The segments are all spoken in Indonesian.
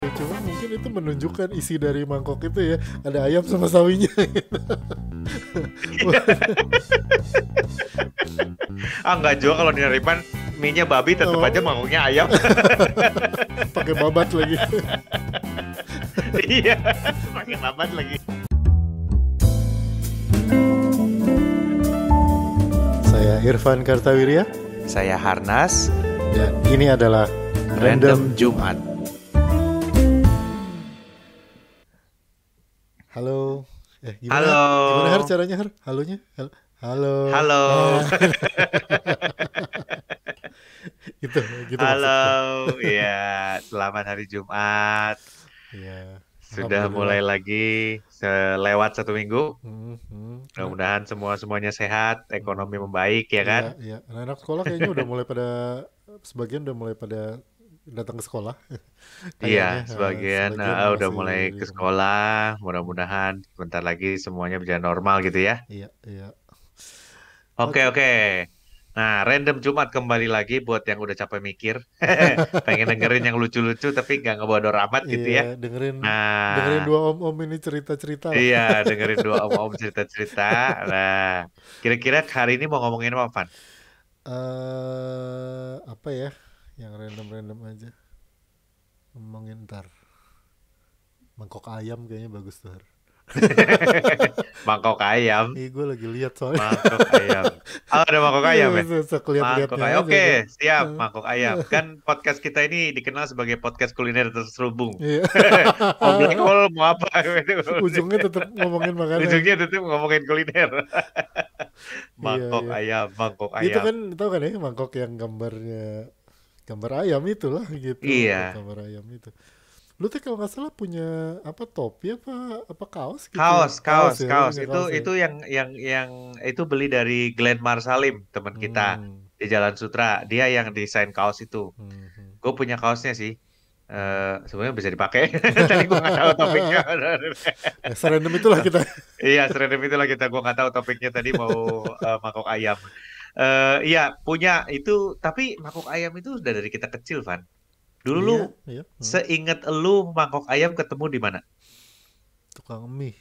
Cuma mungkin itu menunjukkan isi dari mangkok itu ya, ada ayam sama sawinya gitu. Enggak juga kalau di Naripan mie-nya babi tetap aja mangkoknya ayam. Pakai babat lagi. Iya, pakai babat lagi. Saya Irfan Kartawirya. Saya Harnas. Dan ini adalah Random Jumat. Halo. Gimana? Halo. Gimana Har caranya Har? Halonya? Halo. Halo. Gitu Halo. Ya, selamat hari Jumat. Iya. Sudah mulai lagi lewat 1 minggu. Mudah-mudahan semuanya sehat, ekonomi membaik ya kan? Iya. Anak sekolah kayaknya udah mulai pada sebagian udah mulai pada datang ke sekolah. Iya, sebagian udah masih mulai di ke rumah. sekolah. Mudah-mudahan sebentar lagi semuanya berjalan normal gitu ya. Iya. Oke. Nah, Random Jumat kembali lagi buat yang udah capek mikir. Pengen dengerin yang lucu-lucu tapi nggak ngebodor amat gitu ya. Iya, dengerin Nah, dua om-om ini cerita-cerita lah. iya dengerin dua om-om cerita-cerita. Nah, kira-kira hari ini mau ngomongin apa, Van? Apa ya? Yang random-random aja. Ngomongin ntar. Mangkok ayam kayaknya bagus tuh. Mangkok ayam. Gue lagi lihat soalnya. Mangkok ayam. Oh, ada mangkok ayam ya? Mangkok Sekelihat-lihatnya ayam. aja Oke, gue. siap. Mangkok ayam. Kan podcast kita ini dikenal sebagai podcast kuliner terselubung. Iya. Mau black hole, mau apa? Ujungnya tetap ngomongin makanan. Ujungnya tetap ngomongin kuliner. Iya. Mangkok Itu ayam. kan tau kan ya mangkok yang gambar ayam itulah gitu. Iya. Gambar ayam itu. Lu tuh kalau nggak salah punya apa topi apa kaos gitu ya? Kaos. Lu punya kaos ya? Itu yang itu beli dari Glenn Marsalim, teman kita Hmm. di Jalan Sutra. Dia yang desain kaos itu. Hmm. Gue punya kaosnya sih. Sebenarnya bisa dipakai. Tadi gue nggak tahu topiknya. Serandom itulah kita. Iya, serendam itulah kita. Gue nggak tahu topiknya tadi mau mangkok ayam. Iya, punya itu. Tapi mangkok ayam itu udah dari kita kecil, Van. Dulu lu Iya. seinget lu mangkok ayam ketemu di mana? Tukang mie,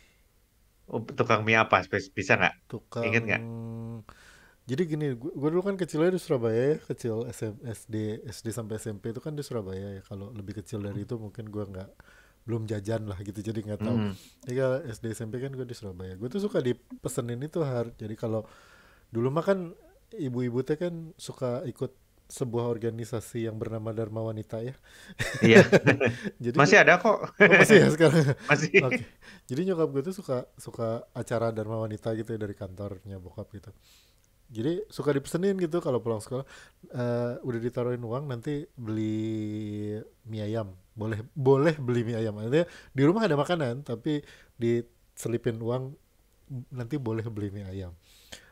Oh, tukang mie apa? Bisa nggak? tukang. Ingat nggak? Jadi gini, gue dulu kan kecilnya di Surabaya ya, kecil SD sampai SMP itu kan di Surabaya ya. Kalau lebih kecil dari itu mungkin gue nggak belum jajan lah gitu, jadi nggak tahu. Hmm. Jadi kalau SD SMP kan gue di Surabaya. Gue tuh suka dipesenin itu Jadi kalau dulu mah kan ibu-ibu teh kan suka ikut sebuah organisasi yang bernama Dharma Wanita ya. Iya. Jadi Masih ada kok. masih ya sekarang. Masih. Oke. Jadi nyokap gue tuh suka acara Dharma Wanita gitu ya dari kantornya bokap gitu. Jadi suka dipesenin gitu kalau pulang sekolah, udah ditaruhin uang nanti beli mie ayam. Boleh beli mie ayam. Artinya di rumah ada makanan tapi diselipin uang nanti boleh beli mie ayam.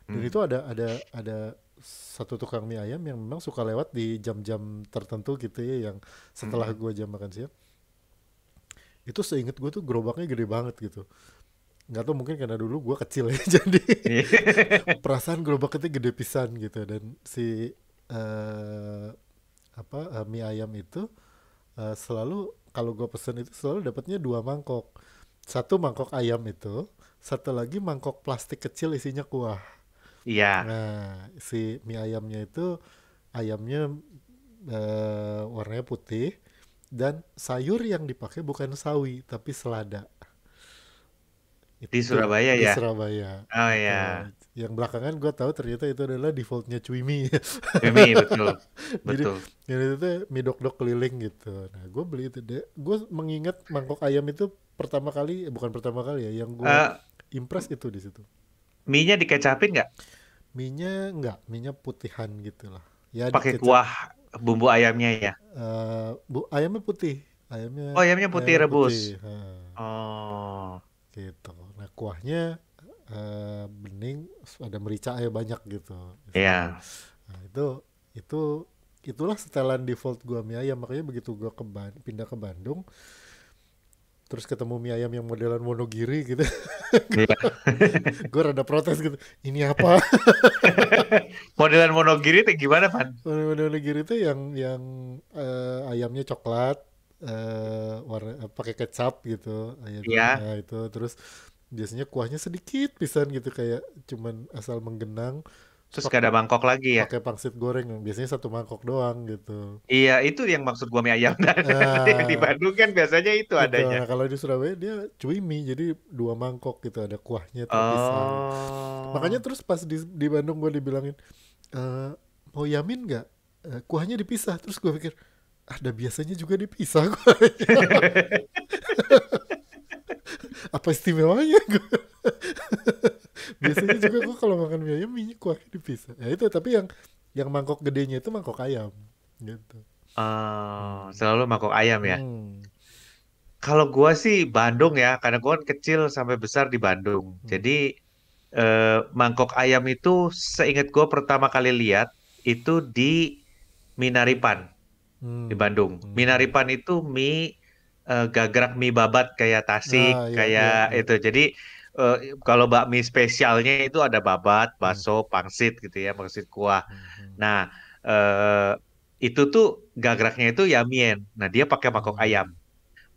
Dan itu ada satu tukang mie ayam yang memang suka lewat di jam-jam tertentu gitu ya, yang setelah gue jam makan siang. Itu seinget gue tuh gerobaknya gede banget gitu. Nggak tahu mungkin karena dulu gue kecil ya, jadi perasaan gerobak itu gede pisan gitu. Dan si mie ayam itu selalu kalau gue pesen itu selalu dapatnya 2 mangkok. Satu mangkok ayam itu, satu lagi mangkok plastik kecil isinya kuah. Iya. Nah, si mie ayamnya itu ayamnya warnanya putih dan sayur yang dipakai bukan sawi tapi selada. Di Itu Surabaya di ya. Surabaya. Oh Itu ya. yang belakangan gue tahu ternyata itu adalah defaultnya Cuimi. Mimi betul. Jadi Betul. yang itu tuh mie dok keliling gitu. Nah gue beli itu deh. Gue mengingat mangkok ayam itu pertama kali, bukan pertama kali ya, yang gue Eh, impress itu di situ. mie-nya dikecapin nggak? Mie-nya enggak, mie-nya putihan gitu lah. Ya Pakai dikecap. kuah bumbu ayamnya ya. Ayamnya putih. Ayamnya Oh, ayamnya putih ayamnya rebus. putih. Nah, Oh. gitu. Nah kuahnya bening, ada merica ya banyak gitu. Iya. Nah itu itulah setelan default gua mie ayam. Makanya begitu gua pindah ke Bandung, terus ketemu mie ayam yang modelan Wonogiri gitu, Iya. gue rada protes gitu. Ini apa? Modelan monogiri itu gimana, Pan? Wonogiri itu yang ayamnya coklat, warna pakai kecap gitu ayamnya. Iya. Nah, itu terus biasanya kuahnya sedikit pisan gitu kayak cuman asal menggenang terus Terus gak ada mangkok lagi ya. pakai pangsit goreng yang biasanya satu mangkok doang gitu. Iya, itu yang maksud gua mie ayam. Yang di Nah, Bandung kan biasanya itu itu. adanya. Nah, kalau di Surabaya dia cuy mie jadi dua mangkok gitu ada kuahnya terpisah. Makanya Oh. terus pas di Bandung gue dibilangin "Eh, mau yamin nggak? Kuahnya dipisah." Terus gue pikir ada biasanya juga dipisah kuahnya. Apa istimewanya gue? Biasanya juga gue kalau makan mie ayam mie kuahnya dipisah. Ya itu tapi yang mangkok gedenya itu mangkok ayam gitu. Oh, Hmm. selalu mangkok ayam ya. Hmm. Kalau gua sih Bandung ya, karena gua kan kecil sampai besar di Bandung. Hmm. Jadi mangkok ayam itu seingat gua pertama kali lihat itu di Minaripan di Hmm. Bandung. Hmm. Hmm. Minaripan itu mie gagrak mie babat kayak Tasik, Ah, iya, iya, kayak iya. itu. Jadi eh, kalau bakmi spesialnya itu ada babat, Hmm. bakso, pangsit gitu ya, pangsit kuah. Hmm. Hmm. Nah, eh, itu tuh gagraknya itu yamien. Nah, dia pakai mangkok Hmm. ayam.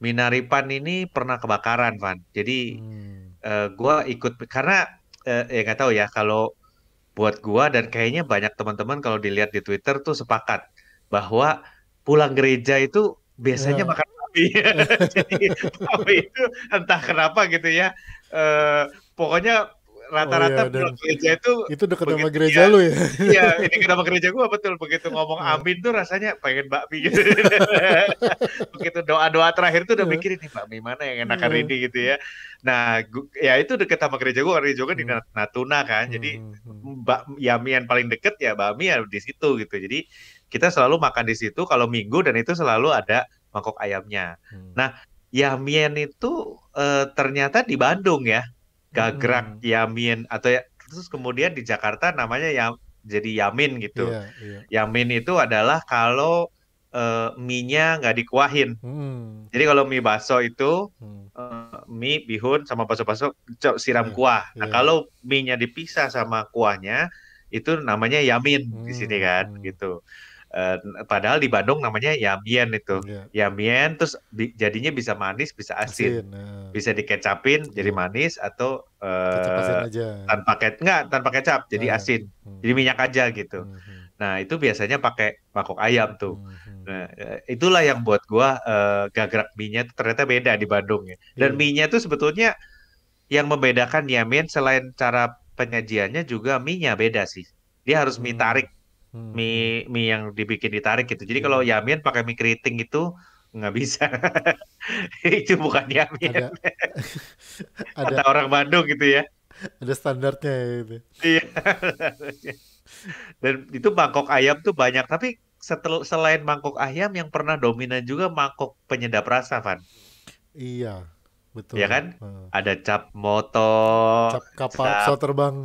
Minaripan ini pernah kebakaran, Van. Jadi Hmm. gua ikut karena ya nggak tahu ya kalau buat gua dan kayaknya banyak teman-teman kalau dilihat di Twitter tuh sepakat bahwa pulang gereja itu biasanya Ya. makan babi. Jadi babi itu entah kenapa gitu ya. Eh, Pokoknya Oh rata-rata ya, pulang dan gereja itu itu dekat sama begitu gereja ya. lu ya. Iya, ini kenapa gereja gua betul begitu ngomong Eh, amin tuh rasanya pengen bakmi gitu. Begitu doa-doa terakhir tuh udah eh, mikirin nih bakmi mana yang enak hari eh. ini gitu ya. Nah, ya itu deket sama gereja gua, gereja gua di Hmm. Natuna kan. Hmm. Jadi Hmm. Hmm. Yami yang paling deket ya bakmi ya di situ gitu. Jadi kita selalu makan di situ kalau Minggu dan itu selalu ada mangkok ayamnya. Hmm. Nah, Yamien itu ternyata di Bandung ya, gagrak Hmm. Yamin atau ya, terus kemudian di Jakarta namanya ya jadi Yamin gitu. Iya, iya. Yamin itu adalah kalau mie-nya nggak dikuahin. Hmm. Jadi kalau mie bakso itu Hmm. mie bihun sama bakso-bakso siram Iya, kuah. Nah, iya. kalau mie-nya dipisah sama kuahnya itu namanya yamin di sini Hmm. kan Hmm. gitu. Eh, Padahal di Bandung namanya yamien itu. Iya. Yamien terus jadinya bisa manis, bisa asin. Asin. Nah, Bisa dikecapin jadi iya. manis atau Kecap asin aja. tanpa kecap jadi Nah. asin. Hmm. Jadi minyak aja gitu. Hmm. Hmm. Nah, itu biasanya pakai mangkok ayam tuh. Hmm. Hmm. Nah, itulah yang buat gua gagrak mie-nya tuh ternyata beda di Bandung ya. Dan Iya. mie-nya tuh sebetulnya yang membedakan Yamin selain cara penyajiannya juga mie-nya beda sih. Dia harus mie Hmm. tarik, Hmm. Hmm. mie yang dibikin ditarik gitu. Jadi kalau Iya. Yamin pakai mie keriting itu nggak bisa. Itu bukan Yamin, Ada kata ada orang Bandung gitu ya. ada standarnya ya itu. Iya. Dan itu mangkok ayam tuh banyak. Tapi selain mangkok ayam yang pernah dominan juga mangkok penyedap rasa, Van. Iya, Ya betul. kan? Heeh. Ada cap moto, Cap kapal cap pesawat terbang.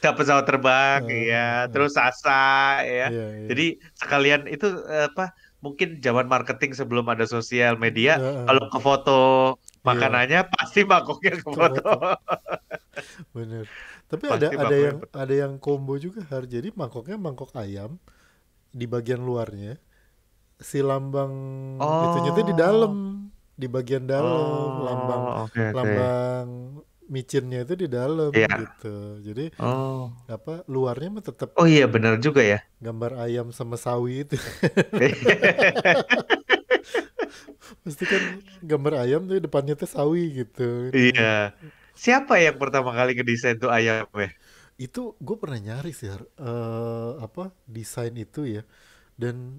cap pesawat terbang, ya. Heeh, heeh. Terus Sasa, ya. Iya, iya. Jadi sekalian itu apa? Mungkin zaman marketing sebelum ada sosial media, kalau Heeh. ke foto Iya, makanannya pasti mangkoknya ke ke foto, foto. Bener. Tapi pasti ada mangkoknya yang ke foto. ada yang combo juga Har. Jadi mangkoknya mangkok ayam di bagian luarnya, si lambang itunya tuh di Oh, dalam, di bagian dalam, lambang oh, oke oke. lambang micinnya itu di dalam Iya. gitu. Jadi Oh, apa luarnya mah tetap oh iya benar juga ya. gambar ayam sama sawi itu. Pasti kan gambar ayam tuh depannya tuh sawi gitu. Iya. Siapa yang pertama kali ngedesain tuh ayamnya? Itu gue pernah nyari sih Har. Apa desain itu ya. Dan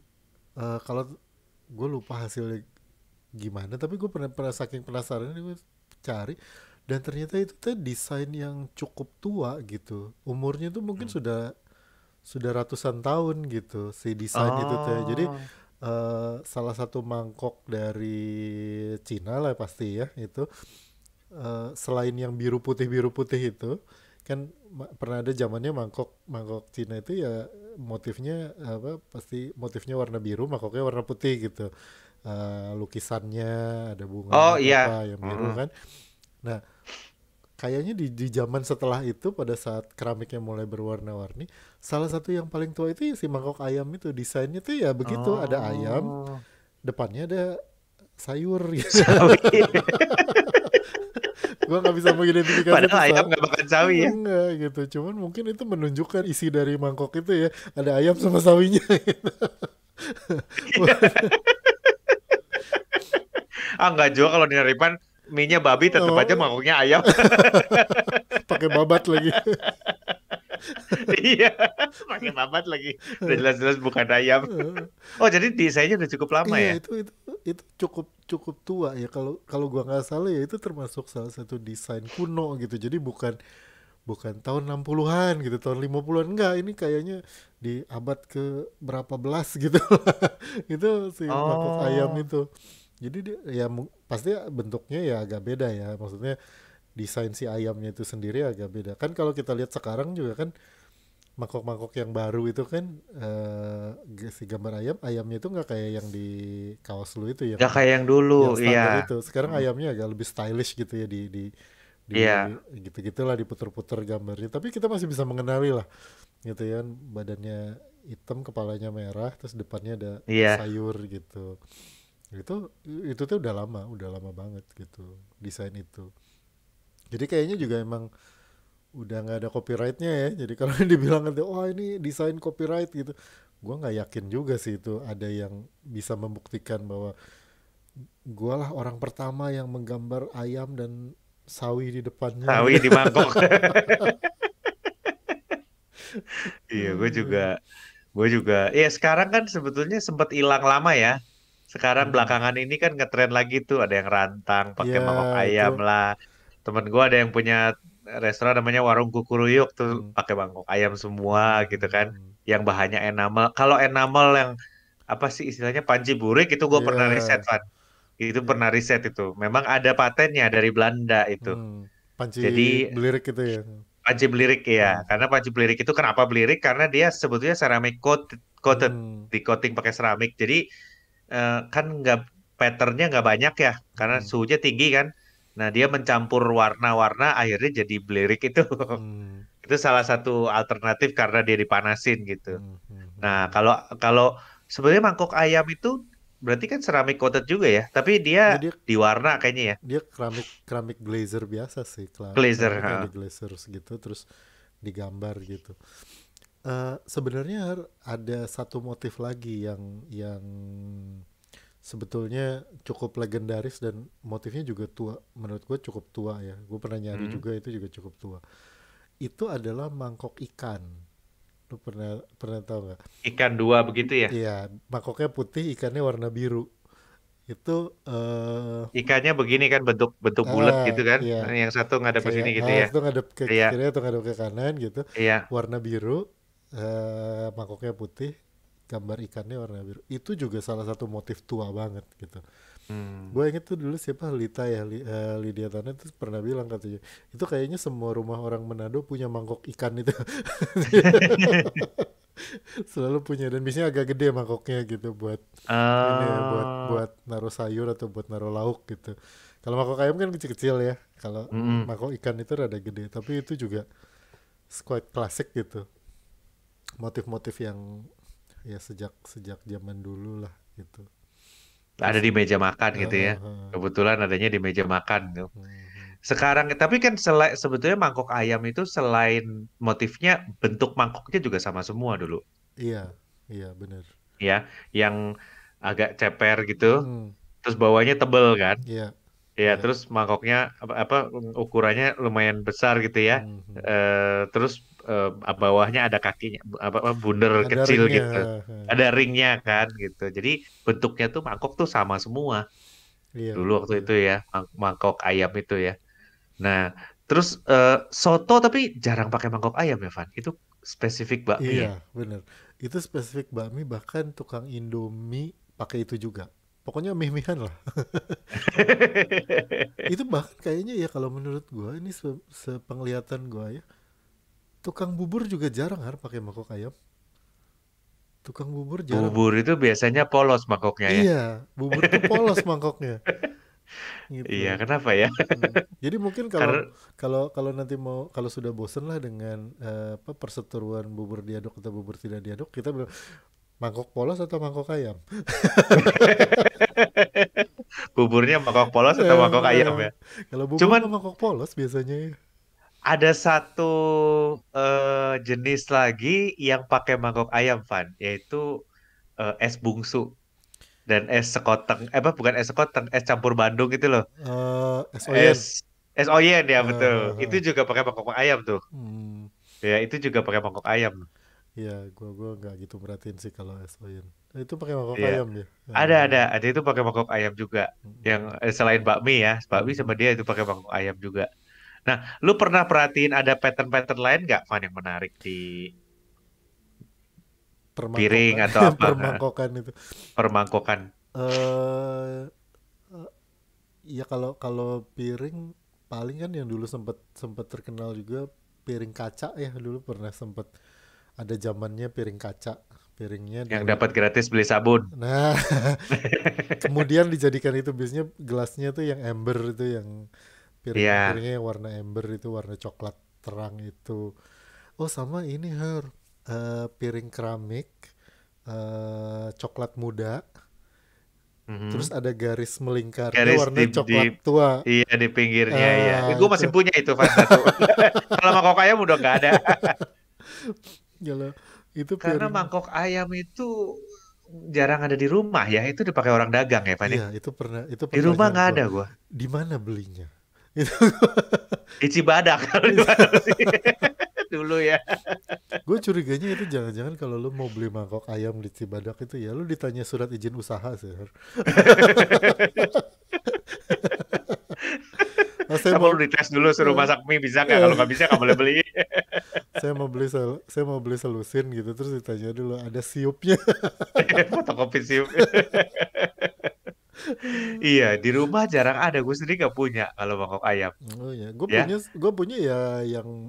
kalau gue lupa hasilnya gimana, tapi gue pernah saking penasaran gue cari dan ternyata itu tuh desain yang cukup tua gitu. Umurnya tuh mungkin Hmm. sudah ratusan tahun gitu si desain itu tuh. Jadi Oh, salah satu mangkok dari Cina lah pasti ya itu selain yang biru putih itu kan pernah ada zamannya mangkok mangkok Cina itu ya motifnya apa pasti motifnya warna biru mangkoknya warna putih gitu. Lukisannya ada oh bunganya atau iya. apa yang biru Mm. kan. Nah, kayaknya di zaman setelah itu pada saat keramiknya mulai berwarna-warni, salah satu yang paling tua itu ya si mangkok ayam itu desainnya tuh ya begitu ada ayam, Oh, depannya ada sayur gitu. Sawi. Gua nggak bisa mengidentifikasi itu Padahal ayam nggak makan sawi ya. enggak gitu. Cuman mungkin itu menunjukkan isi dari mangkok itu ya, ada ayam sama sawinya. Ah nggak juga kalau di Naripan mie-nya babi tetap aja Oh, mangkoknya ayam. pakai babat lagi. Iya, pakai babat lagi. Udah jelas-jelas bukan ayam. Oh, jadi desainnya udah cukup lama Iya, ya? itu cukup cukup tua ya, kalau kalau gua nggak salah ya, itu termasuk salah satu desain kuno gitu. Jadi bukan bukan tahun 60-an gitu, tahun 50-an, enggak, ini kayaknya di abad ke berapa belas gitu. Itu si mangkok ayam Oh, itu. Jadi dia ya pasti bentuknya ya agak beda ya. Maksudnya desain si ayamnya itu sendiri agak beda. Kan kalau kita lihat sekarang juga kan, mangkok-mangkok yang baru itu kan, si gambar ayamnya itu nggak kayak yang di kaos lu itu, nggak kayak yang dulu, yang iya. standar itu. Sekarang Mm, ayamnya agak lebih stylish gitu ya, di iya, gitu-gitulah, diputer-puter gambarnya. Tapi kita masih bisa mengenali lah gitu ya, badannya hitam, kepalanya merah, terus depannya ada iya. sayur gitu. Itu tuh udah lama banget gitu desain itu. Jadi kayaknya juga emang udah nggak ada copyrightnya ya. Jadi kalau dibilang nanti, oh ini desain copyright gitu, gua nggak yakin juga sih itu ada yang bisa membuktikan bahwa gua lah orang pertama yang menggambar ayam dan sawi di depannya Sawi gitu. di mangkok. Iya, Hmm. gue juga. Ya sekarang kan sebetulnya sempat hilang lama ya. Sekarang Hmm. belakangan ini kan ngetren lagi tuh, ada yang rantang pakai Ya mangkok itu. ayam lah. Temen gue ada yang punya restoran namanya Warung Kukuruyuk tuh Hmm. pakai mangkok ayam semua Hmm. gitu kan. Hmm. Yang bahannya enamel. Kalau enamel yang apa sih istilahnya panci burik itu gue pernah riset, Iya. Van. Itu Iya. pernah riset itu. Memang ada patennya dari Belanda itu. Hmm. Panci Jadi belirik itu ya. panci belirik Hmm. ya, karena panci belirik itu kenapa belirik? Karena dia sebetulnya ceramic coated, Hmm. di coating pakai keramik. Jadi kan nggak patternnya nggak banyak ya, karena Hmm. suhunya tinggi kan. Nah dia mencampur warna-warna, akhirnya jadi belirik itu. Hmm. Itu salah satu alternatif karena dia dipanasin gitu. Hmm. Hmm. Nah Hmm. kalau kalau sebenarnya mangkok ayam itu berarti kan ceramic coated juga ya, tapi dia Ya dia diwarna kayaknya ya, dia keramik keramik glazer biasa sih. glazer. Keramiknya ada Ha. glazer gitu, terus digambar gitu. Sebenarnya ada satu motif lagi yang sebetulnya cukup legendaris, dan motifnya juga tua. Menurut gue cukup tua ya. Gue pernah nyari Hmm. juga, itu juga cukup tua. Itu adalah mangkok ikan. Lu pernah pernah tahu nggak? Ikan dua begitu ya. Iya, mangkoknya putih, ikannya warna biru. Itu Ikannya begini kan bentuk bentuk bulat gitu kan. iya, Yang satu ngadep ke kayak sini gitu ya. itu ngadep ke Kayak kiri atau ngadep ke kanan gitu, iya. warna biru, mangkoknya putih, gambar ikannya warna biru. Itu juga salah satu motif tua banget gitu. Hmm. Gue inget tuh dulu siapa, Lita ya, Lydia Tana tuh pernah bilang katanya, itu kayaknya semua rumah orang Manado punya mangkok ikan itu. Selalu punya, dan biasanya agak gede mangkoknya gitu, buat ini ya, buat eh buat naruh sayur atau buat naruh lauk gitu. Kalau mangkok ayam kan kecil-kecil ya, kalau mm-mm. mangkok ikan itu rada gede, tapi itu juga quite klasik gitu, motif-motif yang ya sejak sejak zaman dulu lah gitu. Ada Terus di meja makan gitu ya. uh, Kebetulan adanya di meja makan tuh. hmm, Sekarang tapi kan sebetulnya mangkok ayam itu selain motifnya bentuk mangkoknya juga sama semua dulu iya, iya bener. ya. Yang agak ceper gitu. Hmm, Terus bawahnya tebel kan. iya, Ya, iya. terus mangkoknya apa ukurannya lumayan besar gitu ya. Hmm, hmm. Terus bawahnya ada kakinya, apa bundar Ada kecil ringnya. gitu. Ada ringnya kan gitu. Jadi bentuknya tuh mangkok tuh sama semua Iya, dulu waktu iya. itu ya, mangkok ayam itu ya. Nah, terus soto tapi jarang pakai mangkok ayam ya, Van. Itu spesifik bakmi Iya, ya. bener. Itu spesifik bakmi, bahkan tukang Indomie pakai itu juga. Pokoknya mie-mihan lah. Itu bahkan kayaknya ya, kalau menurut gua ini sepenglihatan gua ya, tukang bubur juga jarang kan pakai mangkok ayam. Tukang bubur jarang. Bubur itu biasanya polos mangkoknya ya. Iya, bubur tuh polos mangkoknya Iya, gitu. kenapa ya? Jadi mungkin kalau Karena kalau kalau nanti mau, kalau sudah bosen lah dengan apa, perseteruan bubur diaduk atau bubur tidak diaduk, kita bilang mangkok polos atau mangkok ayam. Buburnya mangkok polos atau Ya, mangkok ayam ya. kalau bubur Cuman mah mangkok polos biasanya ya. ada satu jenis lagi yang pakai mangkok ayam, Van, yaitu es bungsu dan es sekoteng. Apa bukan es sekoteng, es campur Bandung itu loh. SOYN. Es oyen ya betul. Itu Hahaha. juga pakai mangkok ayam tuh. Hmm, Ya itu juga pakai mangkok ayam. ya, gua nggak gitu merhatiin sih kalau SOYN. Itu pakai mangkok Iya. ayam ya. Ada itu pakai mangkok ayam juga. Yang Hmm, selain bakmi ya, bakmi sama hmm. dia itu pakai mangkok ayam juga. Nah, lu pernah perhatiin ada pattern-pattern lain nggak, Van, yang menarik di piring Permangkokan, atau apa? permangkokan itu. Permangkokan. Eh, ya kalau kalau piring paling kan yang dulu sempat sempat terkenal juga piring kaca ya, dulu pernah sempat ada zamannya piring kaca, piringnya Yang dari dapat gratis beli sabun. nah kemudian dijadikan itu biasanya gelasnya tuh yang ember itu, yang Iya, piringnya yang warna ember itu, warna coklat terang itu. Oh sama ini piring keramik coklat muda, terus mhm. ada garis melingkarnya Garis warna di coklat tua. iya di pinggirnya iya. Gue Itu masih punya itu Van satu. Kalau mangkok ayam udah nggak ada. kalau itu Karena piring, mangkok ayam itu jarang ada di rumah ya. Itu dipakai orang dagang ya Van ya. iya itu pernah, itu Di rumah pertanyaan nggak gua, ada gua. di mana belinya. Itu Di Cibadak kalau di mana sih dulu ya. gue curiganya itu jangan-jangan kalau lu mau beli mangkok ayam di Cibadak itu ya lu ditanya surat izin usaha sih. Oh, saya Apa mau lu dites dulu suruh eh, masak mie bisa nggak? Kalau eh, nggak bisa nggak boleh beli. saya mau beli selusin gitu, terus ditanya dulu ada siupnya. Fotokopi SIM. Iya, di rumah jarang ada. Gue sendiri nggak punya kalau mangkok ayam. Oh ya, Ya, gue punya ya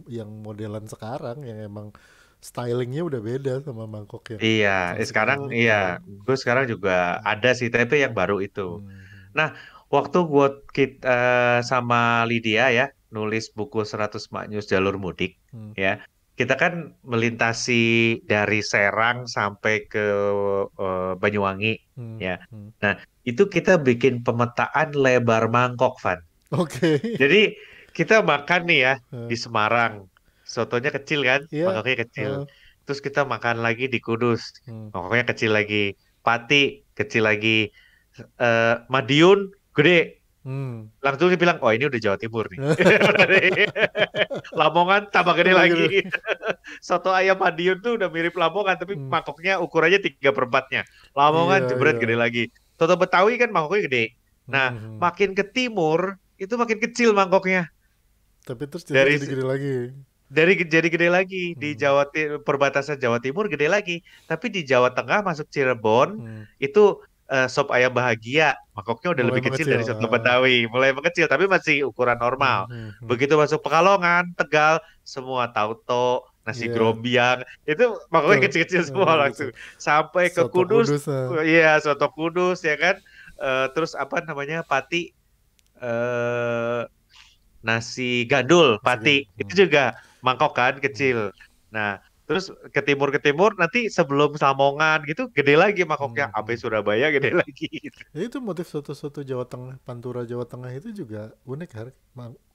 yang modelan sekarang yang emang stylingnya udah beda sama mangkok yang iya. klasik Sekarang klasik iya, ya. gue sekarang juga Hmm. ada sih, tapi yang baru itu. Hmm. Nah, waktu gue sama Lydia ya nulis buku 100 Maknyus Jalur Mudik Hmm. ya. Kita kan melintasi dari Serang sampai ke Banyuwangi Hmm. ya. Hmm. Nah, itu kita bikin pemetaan lebar mangkok, Van. Oke. Jadi kita makan nih ya Eh, di Semarang. Sotonya kecil kan, Iya. mangkoknya kecil. eh, Terus kita makan lagi di Kudus. hmm. Mangkoknya kecil lagi. Pati kecil lagi. Madiun gede. Hmm. Langsung dia bilang, oh ini udah Jawa Timur nih. Lamongan tambah gede Tambah lagi. gede. Soto ayam Madiun tuh udah mirip Lamongan, tapi Hmm. mangkoknya ukurannya 3/4-nya. Iya, Lamongan jebret iya. gede lagi. Soto Betawi kan mangkoknya gede. Nah, Hmm. makin ke timur, itu makin kecil mangkoknya. Tapi terus Dari jadi gede lagi. jadi gede lagi di Hmm. Perbatasan Jawa Timur gede lagi, tapi di Jawa Tengah masuk Cirebon Hmm. itu sop ayam bahagia mangkoknya udah Mulai lebih kecil mengecil. dari soto Betawi, mulai mengecil tapi masih ukuran Hmm. normal. Hmm. Hmm. Begitu masuk Pekalongan, Tegal, semua tauco, nasi Iya, gerombiang itu mangkoknya betul. kecil-kecil semua Kecil. langsung sampai ke Soto Kudus. Kudus. Iya, soto Kudus ya kan. Terus apa namanya Pati, eh nasi gandul Masih pati kan. itu Hmm. juga mangkok kan Hmm. kecil. Nah, terus ke timur nanti sebelum Samongan gitu gede lagi mangkoknya, Hmm. sampai Hmm. Surabaya gede lagi gitu. Ya itu motif soto-soto Jawa Tengah, Pantura Jawa Tengah itu juga unik kan.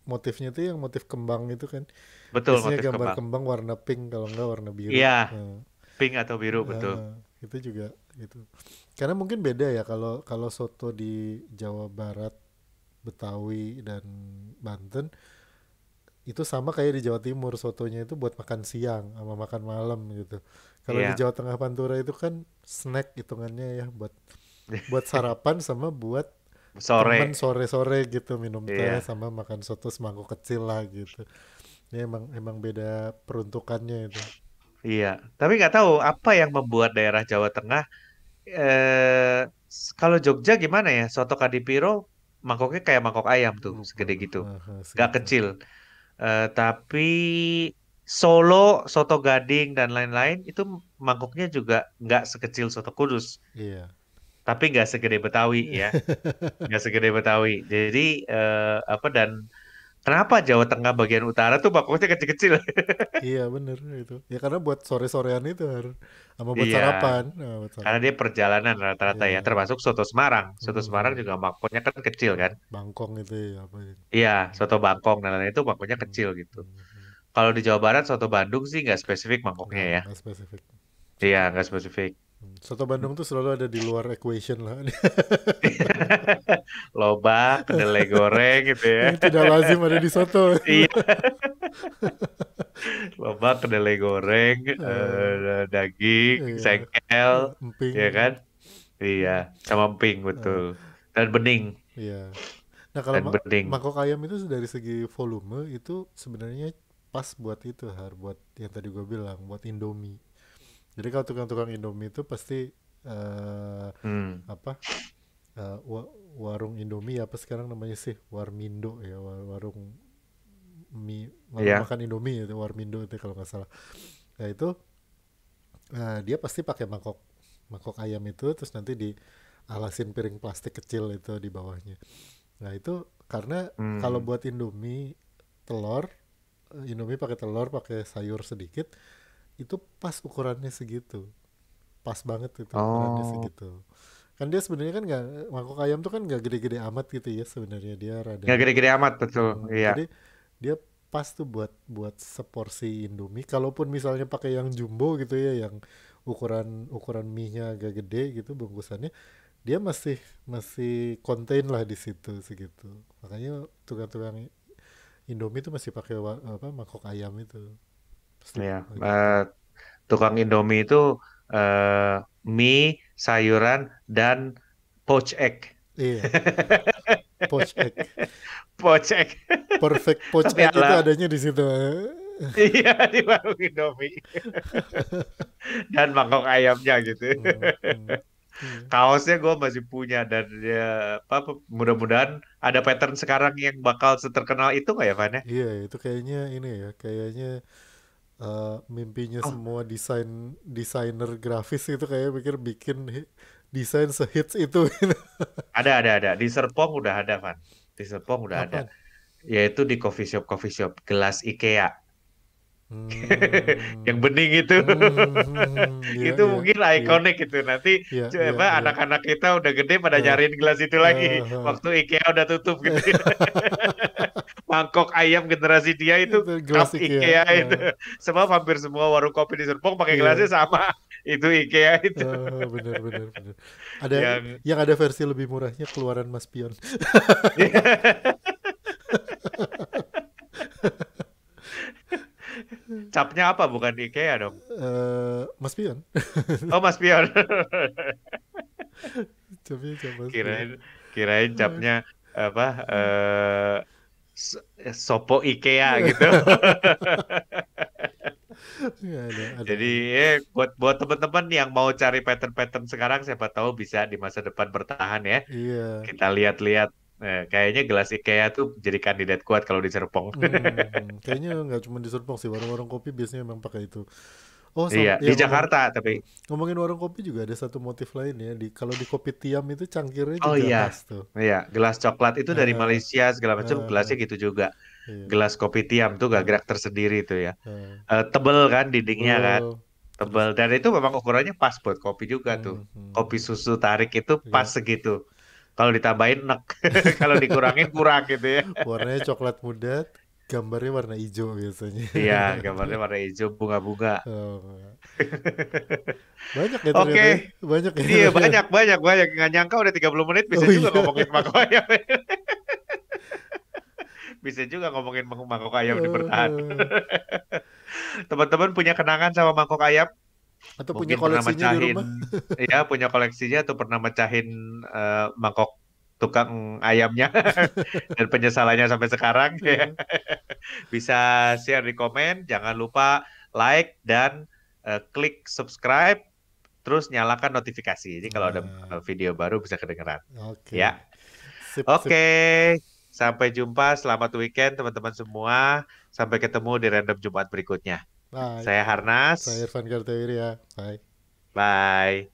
Motifnya tuh yang motif kembang itu kan. Betul, Biasanya motif gambar kembang. kembang warna pink kalau enggak warna biru. Iya, Nah, pink atau biru betul. itu juga gitu. Karena mungkin beda ya kalau kalau soto di Jawa Barat, Betawi dan Banten itu sama kayak di Jawa Timur, sotonya itu buat makan siang sama makan malam gitu. Kalau di Iya, Jawa Tengah Pantura itu kan snack hitungannya ya, buat buat sarapan sama buat temen sore. sore-sore gitu, minum teh Iya, sama makan soto semangkuk kecil lah gitu. Ya emang emang beda peruntukannya itu. iya. Tapi nggak tahu apa yang membuat daerah Jawa Tengah kalau Jogja gimana ya? Soto Kadipiro mangkoknya kayak mangkok ayam tuh, Lupa segede gue. gitu. Nggak Segitu. kecil. Tapi Solo, Soto Gading dan lain-lain itu mangkoknya juga nggak sekecil Soto Kudus, Iya. tapi nggak segede Betawi ya, nggak segede Betawi. Jadi apa dan Kenapa Jawa Tengah bagian utara tuh mangkoknya kecil-kecil? Iya bener itu. Ya karena buat sore-sorean itu harus sama buat Iya, sarapan. Nah, buat karena dia sarapan. perjalanan rata-rata ya, Iya. termasuk soto Semarang. Soto Semarang Hmm. juga mangkoknya kan kecil kan? Bangkong itu ya apa itu. Iya, Hmm. soto Bangkong dan lain-lain itu mangkoknya Hmm. kecil gitu. Hmm. Hmm. Kalau di Jawa Barat, soto Bandung sih nggak spesifik mangkoknya ya. Nggak spesifik. Iya, Soto, nggak spesifik. soto Bandung tuh selalu ada di luar equation lah. Lobak, kedelai goreng gitu ya. Yang tidak lazim ada di soto. Iya, lobak, kedelai goreng, Eh, daging, iya. sengkel, ya Emping. kan? Iya, sama emping Eh, betul. Dan bening, iya. Nah kalau dan bening. mangkok ayam itu dari segi volume itu sebenarnya pas buat itu buat yang tadi gue bilang buat Indomie. Jadi kalau tukang-tukang Indomie itu pasti Hmm, apa warung Indomie apa sekarang namanya sih Warmindo ya warung mie warung ya. makan Indomie itu Warmindo itu kalau nggak salah. Nah itu dia pasti pakai mangkok mangkok ayam itu terus nanti dialasin piring plastik kecil itu di bawahnya. Nah itu karena kalau Hmm. buat Indomie telur Indomie pakai telur pakai sayur sedikit itu pas ukurannya segitu pas banget itu ukurannya Oh, segitu kan dia sebenarnya kan nggak mangkok ayam tuh kan nggak gede-gede amat gitu ya sebenarnya dia rada nggak gede-gede amat betul. Iya. jadi dia pas tuh buat seporsi Indomie kalaupun misalnya pakai yang jumbo gitu ya yang ukuran ukuran mie-nya agak gede gitu bungkusannya dia masih masih contain lah di situ segitu makanya tukang-tukang Indomie tuh masih pakai apa mangkok ayam itu pasti Iya. gitu. Tukang Indomie itu eh, mie, sayuran, dan poached egg. Iya, poach egg. Poached egg. Perfect poach Tapi egg itu ala adanya di situ. iya di warung Indomie dan mangkok ayamnya gitu. Hmm, hmm. Iya. Kaosnya gue masih punya dan ya mudah-mudahan ada pattern sekarang yang bakal seterkenal itu nggak ya Van ya? Iya, itu kayaknya ini ya, kayaknya mimpinya Oh, semua desainer grafis itu kayak pikir bikin desain sehits itu. ada. Di Serpong udah ada Van. Di Serpong udah ada. Apaan? Yaitu di coffee shop gelas IKEA. Yang Hmm, bening itu. iya, Itu iya, mungkin iya, ikonik itu. Nanti iya, iya, coba iya. anak-anak kita udah gede pada Eh, nyariin gelas itu lagi. eh, Waktu IKEA udah tutup gitu. eh. Mangkok ayam generasi dia itu Itu cup gelas IKEA. IKEA itu. Sebab hampir semua warung kopi di Serpong pakai gelasnya Iya. sama. Itu IKEA itu. Bener bener bener. Ada Yang yang ada versi lebih murahnya keluaran Mas Pion. capnya apa? Bukan IKEA dong. Mas Pion. Oh, Mas Pion. Capnya cap Mas Pion. Kirain kirain capnya apa? Sopo IKEA gitu. Nggak ada. Jadi buat buat teman-teman yang mau cari pattern-pattern sekarang, siapa tahu bisa di masa depan bertahan ya. Iya. Kita lihat-lihat. Kayaknya gelas IKEA tuh jadi kandidat kuat kalau di Serpong. Kayaknya nggak cuma di Serpong sih, warung-warung kopi biasanya memang pakai itu. Oh, Iya, sama di ya Jakarta tapi. ngomongin warung kopi juga ada satu motif lain ya. Di kalau di kopi tiam itu cangkirnya Oh juga iya, khas tuh. iya. Gelas coklat itu dari Eh, Malaysia segala macam. eh, Gelasnya gitu juga. iya. Gelas kopi tiam tuh gak Eh, gerak tersendiri itu ya. eh, Tebel kan dindingnya kan. tebel Tebel terus dan itu memang ukurannya pas buat kopi juga tuh. hmm, hmm, Kopi hmm. susu tarik itu pas Iya. segitu. Kalau ditambahin nek, kalau dikurangin kurang gitu ya. Warnanya coklat muda, gambarnya warna hijau biasanya. Iya, gambarnya warna hijau bunga-bunga. Oh, banyak ya ternyata ya. Oke, Banyak ya iya ternyata. banyak. Nggak nyangka udah 30 menit bisa Oh juga iya. ngomongin mangkok ayam. Bisa juga ngomongin mangkok ayam di bertahan. Teman-teman punya kenangan sama mangkok ayam? Atau punya Mungkin pernah koleksinya di mecahin, rumah? ya punya koleksinya atau pernah mecahin mangkok tukang ayamnya dan penyesalannya sampai sekarang ya. Eh, Bisa share di komen, jangan lupa like dan klik subscribe, terus nyalakan notifikasi. Jadi kalau ada Nah, video baru bisa kedengeran. oke. Ya, Sip, oke. sip. Sampai jumpa, selamat weekend teman-teman semua. Sampai ketemu di random Jumat berikutnya. Bye. Saya Saya Harnas. Irfan Kartawiri ya. Bye. Bye.